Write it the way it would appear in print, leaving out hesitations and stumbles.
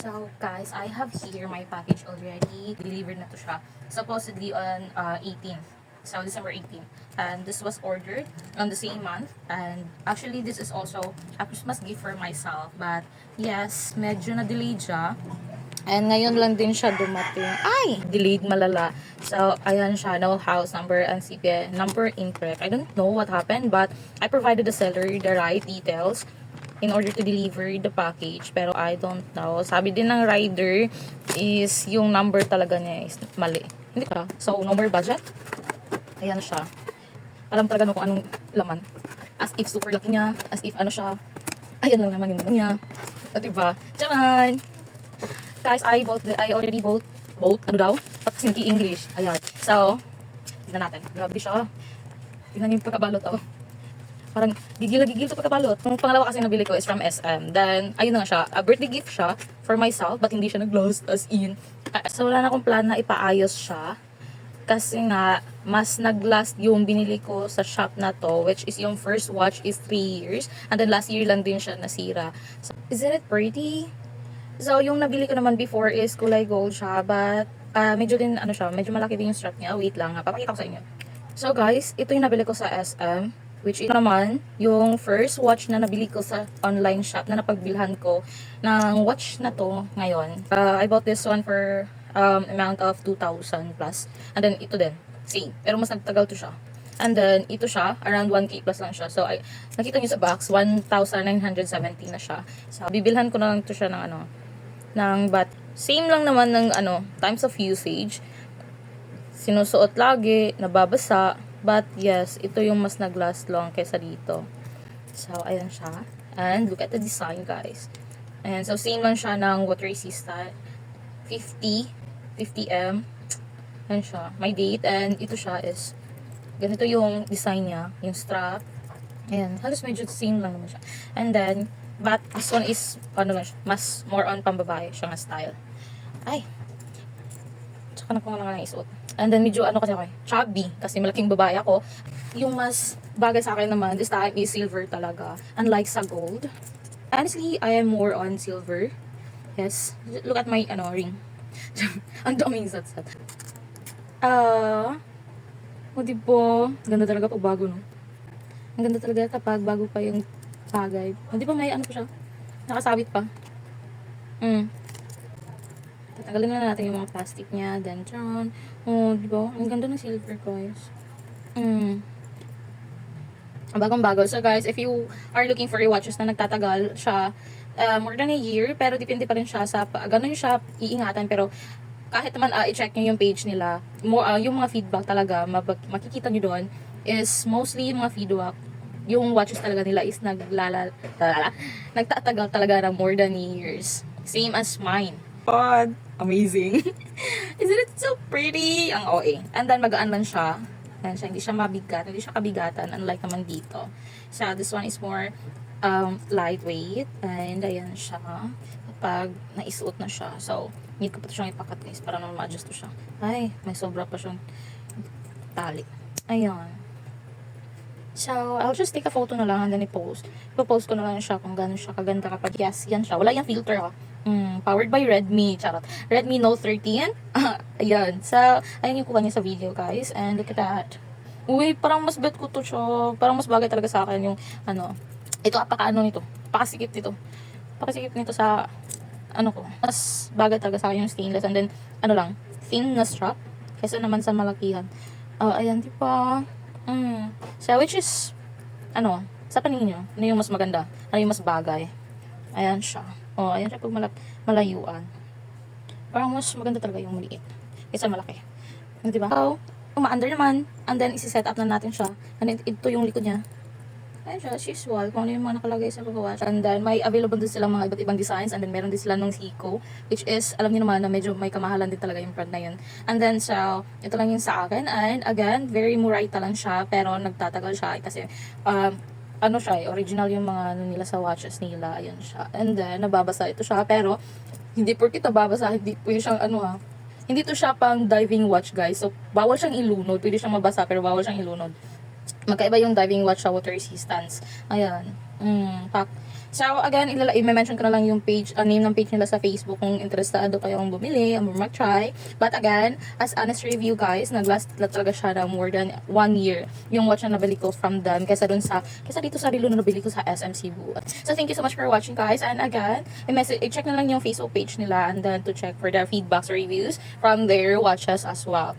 So guys, I have here my package already. Delivered na to siya. Supposedly on 18th. So December 18th. And this was ordered on the same month. And actually this is also a Christmas gift for myself. But yes, medyo na-delayed siya. And ngayon lang din siya dumating. Ay! Delayed malala. So, ayan siya. No house number and CPN number incorrect. I don't know what happened, but I provided the seller the right details in order to deliver the package. Pero I don't know. Sabi din ng rider is yung number talaga niya is mali. Hindi ka. So, no more budget. Ayan siya. Alam talaga no kung anong laman. As if super laki niya. As if ano siya. Ayan lang naman yung laman niya. O, diba? Charan! Guys, I already bought, ano daw? Tapos hindi English. Ayan. So, tignan natin. Grabe siya. Tignan yung pagkabalot, oh. Parang gigil na gigil sa pagkabalot. Yung pangalawa kasi nabili ko is from SM. Then, ayun na nga siya. A birthday gift siya for myself, but hindi siya nag-last as in. So, wala na akong plan na ipaayos siya. Kasi nga, mas nag-last yung binili ko sa shop na to, which is yung first watch is 3 years. And then last year lang din siya nasira. So, isn't it pretty? So, yung nabili ko naman before is kulay gold siya, but medyo din, ano siya, medyo malaki din yung strap niya. Wait lang, papakita ko sa inyo. So, guys, ito yung nabili ko sa SM, which is naman yung first watch na nabili ko sa online shop na napagbilhan ko ng watch na to ngayon. I bought this one for amount of 2,000 plus. And then, ito din, same. Pero mas nagtagal to siya. And then, ito siya, around 1K plus lang siya. So, nakita nyo sa box, 1,970 na siya. So, bibilhan ko na lang to siya ng but same lang naman ng times of usage. Sinusuot lagi, nababasa. But yes, ito yung mas nag-last long kaysa dito. So, ayan siya. And look at the design, guys. And so, same lang siya ng water resistant. 50M. Ayan siya. My date. And ito siya is, ganito yung design niya. Yung strap. Ayan. Halos medyo same lang naman siya. And then, but this one is, mas more on pambabae siya nga style. Ay. Tsaka na ko nga lang isuot. And then, medyo kasi ako chubby. Kasi malaking babae ako. Yung mas bagay sa akin naman, this time is silver talaga. Unlike sa gold. Honestly, I am more on silver. Yes. Look at my, ring. Ang daming sat-sat. O diba? Ganda talaga pag bago, no? Ang ganda talaga kapag bago pa yung bagay. Hindi pa may pa siya? Nakasabit pa. Tatanggalin na natin yung mga plastic niya. Then, tron. Oh, diba? Ang ganda ng silver, guys. Bagong bago. So, guys, if you are looking for watches na nagtatagal siya, more than a year, pero depende pa rin siya sa, ganun siya iingatan, pero kahit naman i-check nyo yung page nila, yung mga feedback talaga, makikita nyo doon, is mostly yung mga feedback, yung watches talaga nila is nagtatagal talaga ng more than years. Same as mine. But, amazing. Isn't it so pretty? Ang OA. And then, magaan lang siya. Ayan siya, hindi siya mabigat, hindi siya kabigatan, unlike naman dito. So, this one is more lightweight. And, ayan siya. Kapag naisuot na siya. So, need ko pa ito siyang ipakat, guys, para naman ma-adjust to siya. Ay, may sobra pa siyang tali. Ayan. So, I'll just take a photo na lang and then i-post. Ipo-post ko na lang siya kung gano'n siya kaganda kapag yes, yan siya. Wala yung filter, ha. Powered by Redmi. Charot. Redmi Note 13. Ayan. So, ayan yung kuha niya sa video, guys. And look at that. Uy, parang mas bet ko to siya. Parang mas bagay talaga sa akin yung, ito, nito. Pakasikip nito. Pakasikip nito sa, ko. Mas bagay talaga sa akin yung stainless. And then, thin na strap. Kesa naman sa malakihan. Ayan, di ba? So, which is, sa paningin nyo, ano yung mas maganda? Ano yung mas bagay? Ayan siya. Ayan siya pag malayuan. Parang mas maganda talaga yung maliit. Kaysa malaki. Diba? So, umaandar naman. And then, isi-set up na natin siya. And then, ito yung likod niya. Ayan siya, she's wall. Kung ano yung mga nakalagay sa pagkawatch. And then, may available din silang mga iba't ibang designs. And then, meron din sila ng Seiko. Which is, alam niyo naman na medyo may kamahalan din talaga yung brand na yun. And then, so, ito lang yung sa akin. And again, very murayta lang siya. Pero, nagtatagal siya. Kasi, siya, original yung mga nila sa watches nila. Ayun siya. And then, nababasa ito siya. Pero, hindi porkit nababasa. Hindi pwede siyang, hindi to siya pang diving watch, guys. So, bawal siyang ilunod. Pwede siyang mabasa, pero bawal siyang ilunod. Magkaiba yung diving watch sa water resistance. Ayan. So, again, i-mention ko na lang yung page, name ng page nila sa Facebook kung interesado kayong bumili, mag-try. But again, as honest review guys, naglast talaga siya na more than 1 year yung watch na nabili ko from them kaysa dito sa relo na nabili ko sa SM Cebu. So, thank you so much for watching guys. And again, i-check na lang yung Facebook page nila and then to check for their feedbacks or reviews from their watches as well.